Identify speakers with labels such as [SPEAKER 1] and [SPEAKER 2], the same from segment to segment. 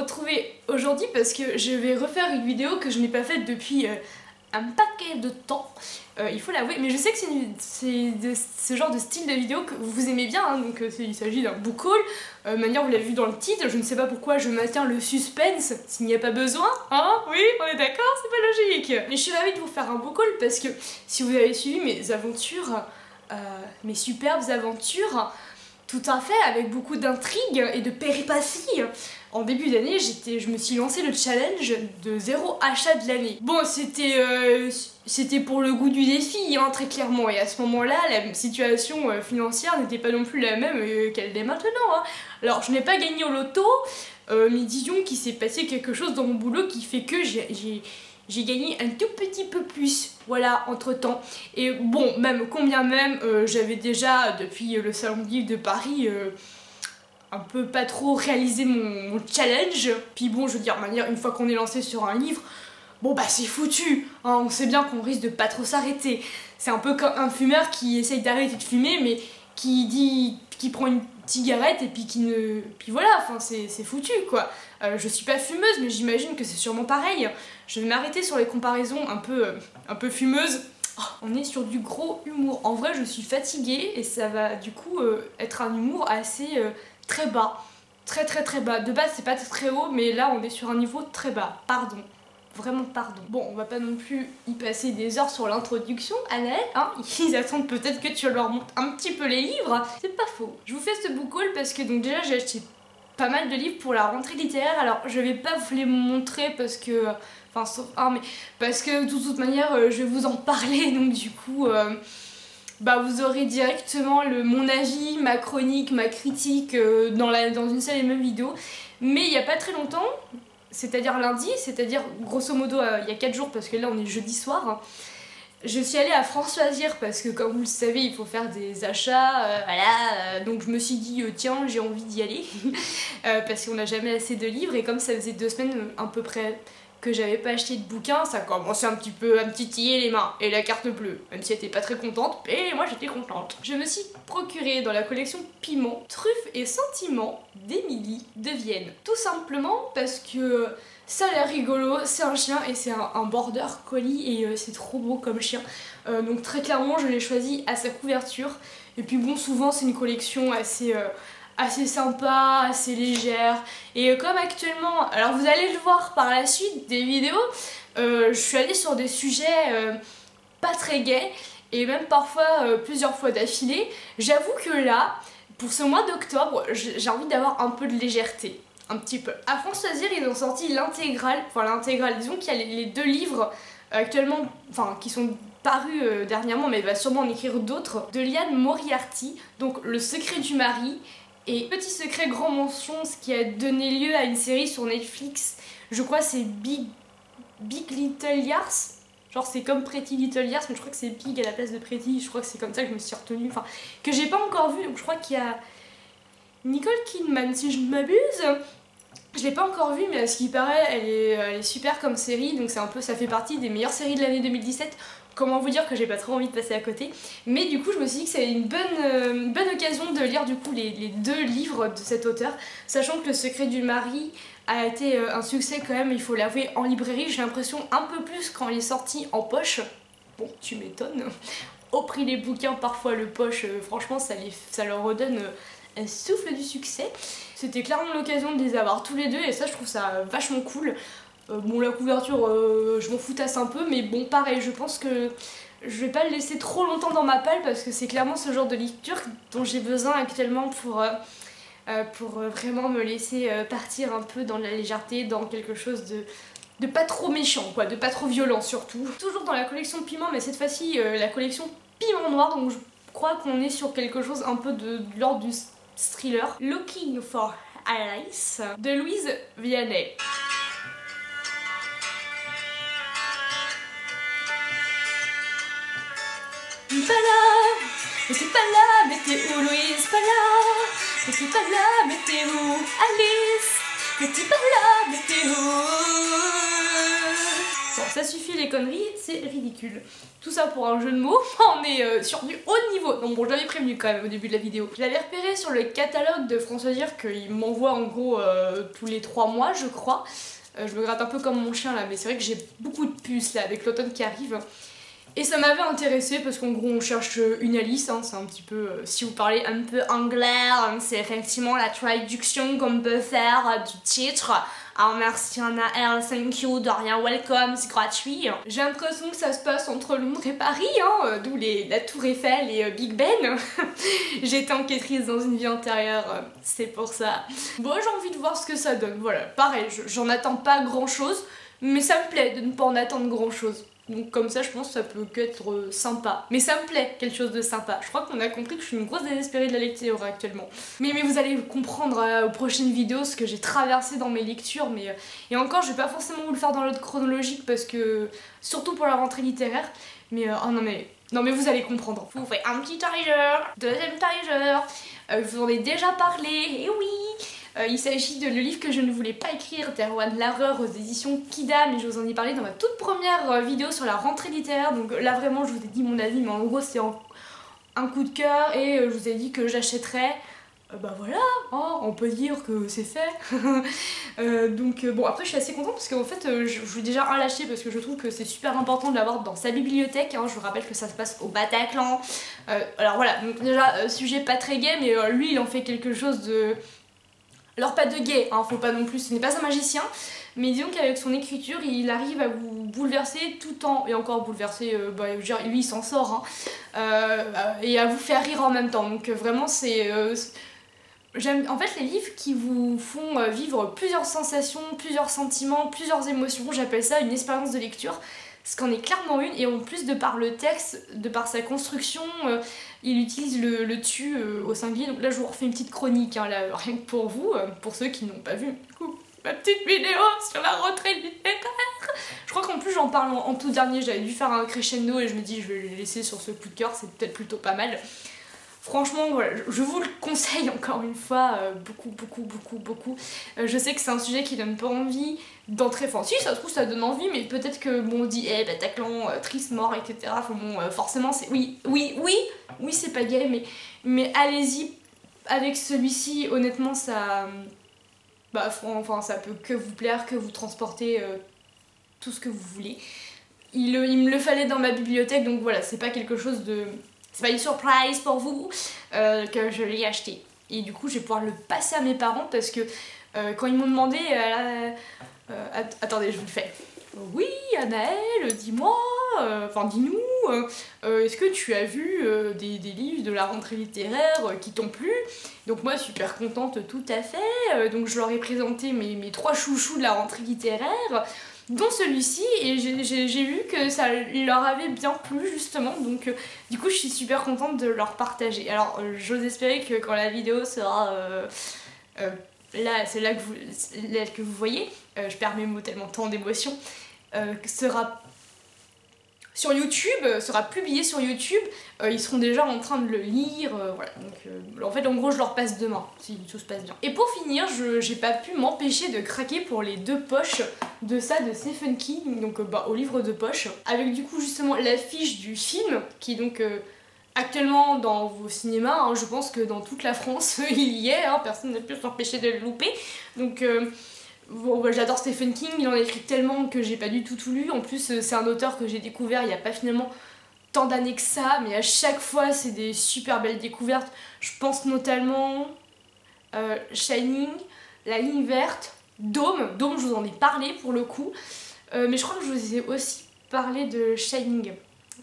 [SPEAKER 1] retrouver aujourd'hui parce que je vais refaire une vidéo que je n'ai pas faite depuis un paquet de temps, il faut l'avouer, mais je sais que c'est ce genre de style de vidéo que vous aimez bien, hein, donc il s'agit d'un book haul, manière vous l'avez vu dans le titre, je ne sais pas pourquoi je maintiens le suspense s'il n'y a pas besoin, hein, oui, on est d'accord, c'est pas logique. Mais je suis ravie de vous faire un book haul parce que si vous avez suivi mes aventures, mes superbes aventures, tout à fait, avec beaucoup d'intrigues et de péripéties. En début d'année, je me suis lancé le challenge de 0 achat de l'année. Bon, c'était pour le goût du défi, hein, très clairement. Et à ce moment-là, la situation financière n'était pas non plus la même qu'elle l'est maintenant. Hein. Alors, je n'ai pas gagné au loto, mais disons qu'il s'est passé quelque chose dans mon boulot qui fait que j'ai gagné un tout petit peu plus, voilà, entre temps. Et bon, combien même, j'avais déjà, depuis le Salon du Livre de Paris, un peu pas trop réalisé mon challenge. Puis bon, je veux dire, manière, une fois qu'on est lancé sur un livre, bon bah c'est foutu, hein, on sait bien qu'on risque de pas trop s'arrêter. C'est un peu comme un fumeur qui essaye d'arrêter de fumer, mais qui prend une cigarette et puis puis voilà, enfin c'est foutu quoi. Je suis pas fumeuse, mais j'imagine que c'est sûrement pareil. Je vais m'arrêter sur les comparaisons un peu fumeuses. Oh, on est sur du gros humour. En vrai, je suis fatiguée et ça va du coup être un humour assez très bas. Très bas. De base, c'est pas très haut, mais là, on est sur un niveau très bas. Pardon. Vraiment pardon. Bon, on va pas non plus y passer des heures sur l'introduction, Anaël, hein. Ils attendent peut-être que tu leur montres un petit peu les livres. C'est pas faux. Je vous fais ce book haul parce que donc déjà, j'ai acheté pas mal de livres pour la rentrée littéraire. Alors, je vais pas vous les montrer parce que... Enfin, sauf un, mais parce que de toute manière, je vais vous en parler, donc du coup... bah vous aurez directement mon avis, ma chronique, ma critique dans une seule et même vidéo. Mais il n'y a pas très longtemps, c'est-à-dire lundi, c'est-à-dire grosso modo il y a 4 jours parce que là on est jeudi soir, hein, je suis allée à France Loisirs parce que comme vous le savez il faut faire des achats, voilà, donc je me suis dit tiens j'ai envie d'y aller parce qu'on n'a jamais assez de livres et comme ça faisait 2 semaines à peu près que j'avais pas acheté de bouquin, ça commençait un petit peu à me titiller les mains. Et la carte bleue, même si elle était pas très contente, et moi j'étais contente. Je me suis procuré dans la collection Piment, Truffes et Sentiments d'Émilie de Vienne. Tout simplement parce que ça a l'air rigolo, c'est un chien et c'est un border collie et c'est trop beau comme chien. Donc très clairement je l'ai choisi à sa couverture. Et puis bon, souvent c'est une collection assez sympa, assez légère. Et comme actuellement, alors vous allez le voir par la suite des vidéos, je suis allée sur des sujets pas très gais et même parfois plusieurs fois d'affilée. J'avoue que là, pour ce mois d'octobre, j'ai envie d'avoir un peu de légèreté. Un petit peu. À France Loisirs, ils ont sorti l'intégrale, disons qu'il y a les 2 livres actuellement, enfin qui sont parus dernièrement, mais il va sûrement en écrire d'autres, de Liane Moriarty, donc Le secret du mari. Et petit secret, grand mensonge, qui a donné lieu à une série sur Netflix, je crois c'est Big Little Liars. Genre c'est comme Pretty Little Liars, mais je crois que c'est Big à la place de Pretty, je crois que c'est comme ça que je me suis retenue, enfin, que j'ai pas encore vu, donc je crois qu'il y a Nicole Kidman si je ne m'abuse. Je l'ai pas encore vue, mais à ce qui paraît, elle est super comme série, donc ça fait partie des meilleures séries de l'année 2017. Comment vous dire que j'ai pas trop envie de passer à côté. Mais du coup, je me suis dit que c'était une bonne occasion de lire du coup les 2 livres de cet auteur, sachant que Le secret du mari a été un succès quand même, il faut l'avouer, en librairie. J'ai l'impression un peu plus quand il est sorti en poche. Bon, tu m'étonnes. Au prix des bouquins, parfois le poche, franchement, ça leur redonne un souffle du succès. C'était clairement l'occasion de les avoir tous les 2 et ça, je trouve ça vachement cool. Bon, la couverture, je m'en foutasse un peu, mais bon, pareil, je pense que je vais pas le laisser trop longtemps dans ma palle parce que c'est clairement ce genre de lecture dont j'ai besoin actuellement pour vraiment me laisser partir un peu dans la légèreté, dans quelque chose de pas trop méchant, quoi, de pas trop violent surtout. Toujours dans la collection Piment, mais cette fois-ci la collection Piment Noir, donc je crois qu'on est sur quelque chose un peu de l'ordre du thriller. Looking for Alice de Louise Vianney. Pas là, mais t'es pas là, mais t'es où Louise? Pas là, mais t'es pas là, mais t'es où Alice? Mais t'es pas là, mais t'es où? Bon, ça suffit les conneries, c'est ridicule. Tout ça pour un jeu de mots, on est sur du haut niveau. Donc bon, j'avais prévenu quand même au début de la vidéo. Je l'avais repéré sur le catalogue de François Dire qu'il m'envoie en gros tous les 3 mois, je crois. Je me gratte un peu comme mon chien là, mais c'est vrai que j'ai beaucoup de puces là avec l'automne qui arrive. Et ça m'avait intéressé parce qu'en gros on cherche une Alice, hein, c'est un petit peu, si vous parlez un peu anglais, hein, c'est effectivement la traduction qu'on peut faire du titre. Alors merci Anna, thank you, de rien, welcome, c'est gratuit. J'ai l'impression que ça se passe entre Londres et Paris, hein, d'où la Tour Eiffel et Big Ben. J'ai été enquêtrice dans une vie antérieure, c'est pour ça. Bon, j'ai envie de voir ce que ça donne, voilà. Pareil, j'en attends pas grand chose, mais ça me plaît de ne pas en attendre grand chose. Donc comme ça je pense que ça peut qu'être sympa. Mais ça me plaît, quelque chose de sympa. Je crois qu'on a compris que je suis une grosse désespérée de la lecture actuellement. Mais vous allez comprendre aux prochaines vidéos ce que j'ai traversé dans mes lectures. Et encore je vais pas forcément vous le faire dans l'ordre chronologique parce que... Surtout pour la rentrée littéraire. Mais oh non mais vous allez comprendre. Je vous fais un petit teaser, deuxième teaser. Je vous en ai déjà parlé, et oui. Il s'agit de le livre que je ne voulais pas écrire, d'Erwan Larreur aux éditions Kida, mais je vous en ai parlé dans ma toute première vidéo sur la rentrée littéraire, donc là vraiment je vous ai dit mon avis, mais en gros c'est un coup de cœur et je vous ai dit que j'achèterais. Bah voilà, hein, on peut dire que c'est fait. Donc bon, après je suis assez contente parce qu'en fait je voulais déjà un lâcher parce que je trouve que c'est super important de l'avoir dans sa bibliothèque, hein. Je vous rappelle que ça se passe au Bataclan. Alors voilà, donc déjà sujet pas très gay, mais lui il en fait quelque chose de... Alors pas de gay, hein, faut pas non plus, ce n'est pas un magicien, mais disons qu'avec son écriture, il arrive à vous bouleverser tout en... Et encore bouleverser, bah, je veux dire, lui il s'en sort, hein, et à vous faire rire en même temps. Donc vraiment c'est... J'aime en fait les livres qui vous font vivre plusieurs sensations, plusieurs sentiments, plusieurs émotions, j'appelle ça une expérience de lecture. Ce qu'en est clairement une, et en plus de par le texte, de par sa construction, il utilise le tu au singulier. Donc là je vous refais une petite chronique, hein, là, rien que pour vous, pour ceux qui n'ont pas vu du coup, ma petite vidéo sur la rentrée littéraire. Je crois qu'en plus j'en parle en tout dernier, j'avais dû faire un crescendo et je me dis je vais les laisser sur ce coup de cœur, c'est peut-être plutôt pas mal. Franchement, voilà, je vous le conseille encore une fois, beaucoup. Je sais que c'est un sujet qui donne pas envie d'entrer, enfin si ça se trouve ça donne envie, mais peut-être que bon on dit Bataclan, triste mort, etc. Enfin bon, forcément c'est... Oui c'est pas gay, mais allez-y avec celui-ci, honnêtement ça... Bah enfin ça peut que vous plaire, que vous transporter tout ce que vous voulez. Il me le fallait dans ma bibliothèque, donc voilà, c'est pas quelque chose de... C'est pas une surprise pour vous que je l'ai acheté. Et du coup, je vais pouvoir le passer à mes parents parce que quand ils m'ont demandé... attendez, je vous le fais. Oui, Anaëlle, dis-moi, enfin dis-nous, est-ce que tu as vu des livres de la rentrée littéraire qui t'ont plu? Donc moi, super contente, tout à fait. Donc je leur ai présenté mes 3 chouchous de la rentrée littéraire, dont celui-ci, et j'ai vu que ça leur avait bien plu justement, donc du coup je suis super contente de leur partager. Alors j'ose espérer que quand la vidéo sera là, c'est là que vous voyez, je perds mes mots tellement tant d'émotion, sera sur YouTube, sera publié sur YouTube, ils seront déjà en train de le lire, voilà, donc en fait en gros je leur passe demain, si tout se passe bien. Et pour finir, j'ai pas pu m'empêcher de craquer pour les 2 poches de Stephen King, donc au livre de poche, avec du coup justement l'affiche du film, qui est donc actuellement dans vos cinémas, hein, je pense que dans toute la France il y est, hein, personne n'a pu s'empêcher de le louper, donc... Bon, bah, j'adore Stephen King, il en a écrit tellement que j'ai pas du tout lu. En plus, c'est un auteur que j'ai découvert il y a pas finalement tant d'années que ça, mais à chaque fois, c'est des super belles découvertes. Je pense notamment Shining, La Ligne Verte, Dôme, je vous en ai parlé pour le coup, mais je crois que je vous ai aussi parlé de Shining.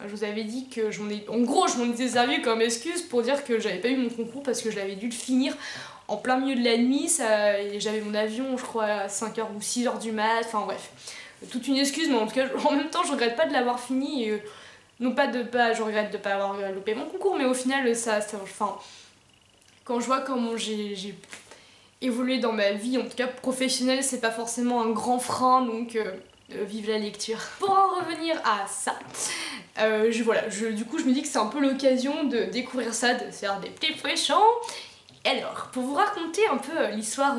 [SPEAKER 1] Je vous avais dit que en gros, je m'en étais servi comme excuse pour dire que j'avais pas eu mon concours parce que j'avais dû le finir en plein milieu de la nuit, j'avais mon avion je crois à 5h ou 6h du mat, enfin bref, toute une excuse, mais en tout cas en même temps je regrette pas de l'avoir fini, et, je regrette de pas avoir loupé mon concours, mais au final enfin, quand je vois comment j'ai évolué dans ma vie, en tout cas professionnelle, c'est pas forcément un grand frein, donc vive la lecture. Pour en revenir à ça, du coup je me dis que c'est un peu l'occasion de découvrir ça, de faire des petits frissons. Alors, pour vous raconter un peu l'histoire,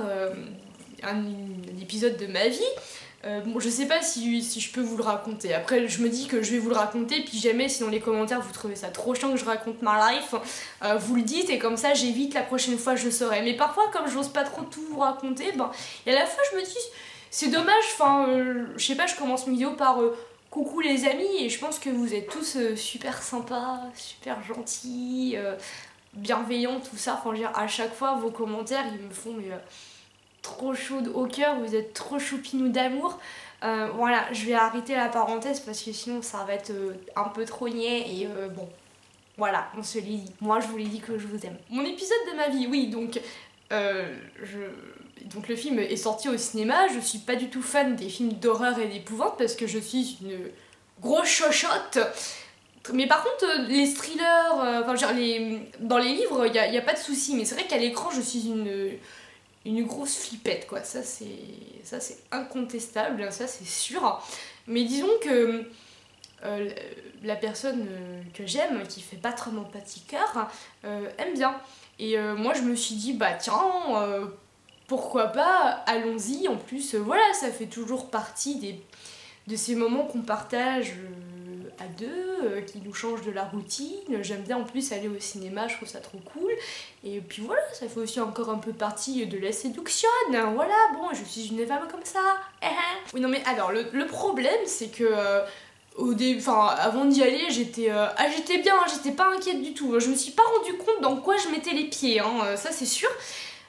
[SPEAKER 1] un épisode de ma vie, Bon, je sais pas si je peux vous le raconter. Après, je me dis que je vais vous le raconter, puis jamais, si dans les commentaires vous trouvez ça trop chiant que je raconte ma life, vous le dites et comme ça j'évite la prochaine fois, je saurai. Mais parfois, comme j'ose pas trop tout vous raconter, et à la fois je me dis, c'est dommage, je sais pas, je commence mes vidéos par coucou les amis, et je pense que vous êtes tous super sympas, super gentils, bienveillants, tout ça. Enfin, je veux dire, à chaque fois, vos commentaires, ils me font trop chaude au cœur, vous êtes trop choupinou d'amour. Voilà, je vais arrêter la parenthèse parce que sinon ça va être un peu trop niais et bon, voilà, on se l'est dit. Moi je vous l'ai dit que je vous aime. Mon épisode de ma vie, oui, donc donc le film est sorti au cinéma. Je suis pas du tout fan des films d'horreur et d'épouvante parce que je suis une grosse chochotte. Mais par contre, les thrillers, enfin genre dans les livres, y a pas de souci. Mais c'est vrai qu'à l'écran, je suis une grosse flippette, quoi. Ça c'est incontestable, ça c'est sûr. Mais disons que la personne que j'aime, qui fait battre mon petit cœur, aime bien. Et moi je me suis dit, bah tiens, pourquoi pas, allons-y. En plus, voilà, ça fait toujours partie de ces moments qu'on partage à deux, qui nous changent de la routine. J'aime bien en plus aller au cinéma, je trouve ça trop cool. Et puis voilà, ça fait aussi encore un peu partie de la séduction. Voilà, bon, je suis une femme comme ça. Oui, non mais alors, le problème, c'est que avant d'y aller, j'étais bien, j'étais pas inquiète du tout. Je me suis pas rendu compte dans quoi je mettais les pieds, ça c'est sûr.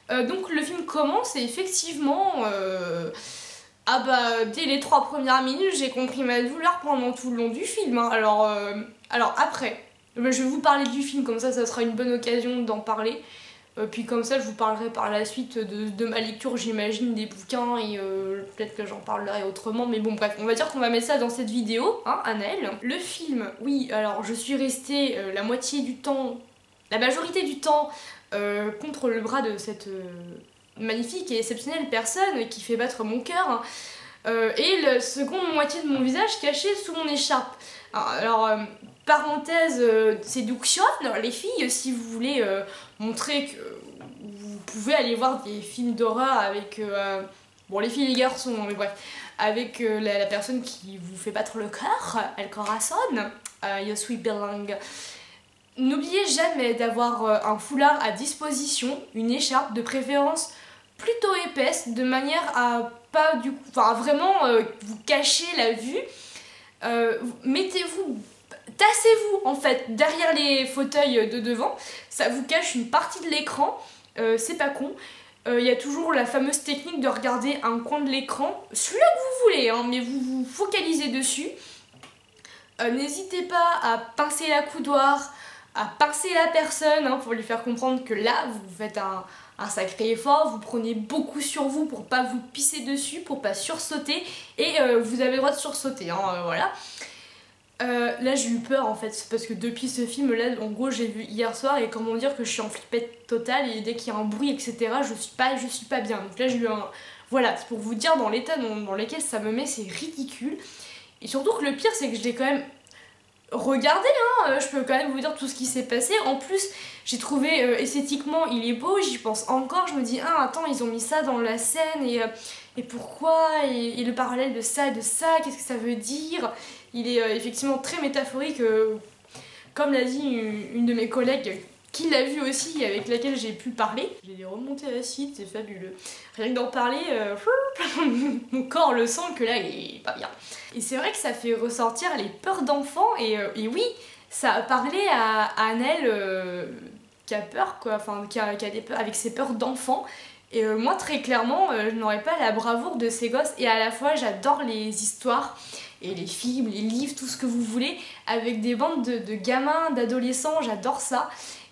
[SPEAKER 1] Donc le film commence et effectivement, dès les 3 premières minutes, j'ai compris ma douleur pendant tout le long du film. Alors après, je vais vous parler du film, comme ça sera une bonne occasion d'en parler. Puis comme ça, je vous parlerai par la suite de ma lecture, j'imagine, des bouquins, et peut-être que j'en parlerai autrement. Mais bon, bref, on va dire qu'on va mettre ça dans cette vidéo, Annelle. Le film, oui, alors je suis restée la majorité du temps, contre le bras de cette magnifique et exceptionnelle personne qui fait battre mon cœur, et la seconde moitié de mon visage caché sous mon écharpe. Alors parenthèse séduction, les filles, si vous voulez montrer que vous pouvez aller voir des films d'horreur avec bon, les filles et les garçons, mais bref, avec la personne qui vous fait battre le cœur, El Corazon, Yo Sweet Belong. N'oubliez jamais d'avoir un foulard à disposition, une écharpe de préférence plutôt épaisse, de manière à pas vraiment vous cacher la vue. Tassez-vous en fait derrière les fauteuils de devant, ça vous cache une partie de l'écran, c'est pas con. Il y a toujours la fameuse technique de regarder un coin de l'écran, celui-là que vous voulez, mais vous vous focalisez dessus. N'hésitez pas à pincer la coudoir, à pincer la personne, pour lui faire comprendre que là vous faites un sacré effort, vous prenez beaucoup sur vous pour pas vous pisser dessus, pour pas sursauter, et vous avez le droit de sursauter, voilà. Là j'ai eu peur en fait, parce que depuis ce film là, en gros j'ai vu hier soir, et comment dire que je suis en flippette totale, et dès qu'il y a un bruit etc, je suis pas bien. Donc là j'ai eu voilà, c'est pour vous dire dans l'état dans lequel ça me met, c'est ridicule. Et surtout que le pire c'est que je l'ai quand même regardez, je peux quand même vous dire tout ce qui s'est passé. En plus, j'ai trouvé esthétiquement, il est beau, j'y pense encore. Je me dis, attends, ils ont mis ça dans la scène, et pourquoi, et le parallèle de ça et de ça, qu'est-ce que ça veut dire. Il est effectivement très métaphorique, comme l'a dit une de mes collègues, qui l'a vu aussi, avec laquelle j'ai pu parler. J'ai remonté à l'acide, c'est fabuleux. Rien que d'en parler, mon corps le sent que là, il est pas bien. Et c'est vrai que ça fait ressortir les peurs d'enfants, et oui, ça a parlé à Annelle, qui a peur, quoi, qui a des peurs, avec ses peurs d'enfant. Et moi, très clairement, je n'aurais pas la bravoure de ces gosses, et à la fois, j'adore les histoires, et les films, les livres, tout ce que vous voulez, avec des bandes de gamins, d'adolescents, j'adore ça.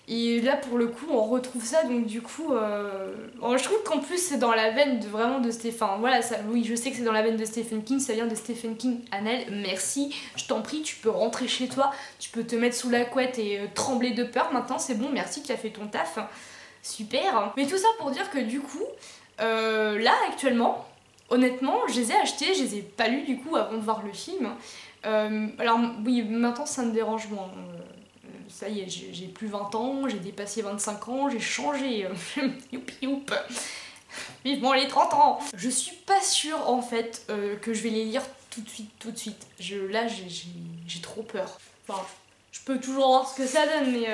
[SPEAKER 1] Et là pour le coup on retrouve ça, donc du coup je trouve qu'en plus c'est dans la veine de Stephen, voilà, ça, oui je sais que c'est dans la veine de Stephen King, ça vient de Stephen King. Annelle, merci, je t'en prie, tu peux rentrer chez toi, tu peux te mettre sous la couette et trembler de peur maintenant, c'est bon, merci, tu as fait ton taf, super. Mais tout ça pour dire que du coup là actuellement, honnêtement je les ai achetés, je les ai pas lus du coup avant de voir le film. Alors oui, maintenant ça me dérange moins. Ça y est, j'ai plus 20 ans, j'ai dépassé 25 ans, j'ai changé. Youp youp. Vivement les 30 ans. Je suis pas sûre en fait que je vais les lire tout de suite. Là j'ai trop peur. Enfin, je peux toujours voir ce que ça donne, mais...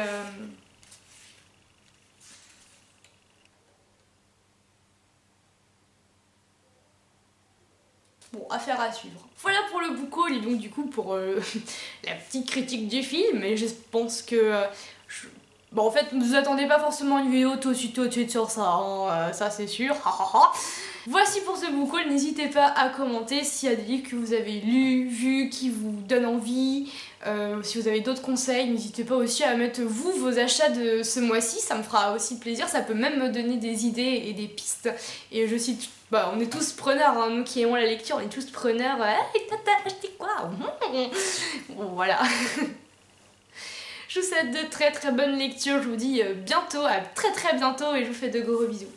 [SPEAKER 1] Bon, affaire à suivre. Voilà pour le book haul et donc du coup pour la petite critique du film. Et je pense que... Bon, en fait, ne vous attendez pas forcément à une vidéo tout de suite sur ça, hein, ça c'est sûr. Voici pour ce book haul, n'hésitez pas à commenter s'il y a des livres que vous avez lus, vus, qui vous donnent envie. Si vous avez d'autres conseils, n'hésitez pas aussi à mettre vous vos achats de ce mois-ci, ça me fera aussi plaisir, ça peut même me donner des idées et des pistes. Et je suis... Bah, on est tous preneurs, hein, nous qui aimons la lecture, on est tous preneurs. Hey, t'as acheté quoi? Bon, voilà. Je vous souhaite de très bonnes lectures, je vous dis bientôt, à très bientôt et je vous fais de gros bisous.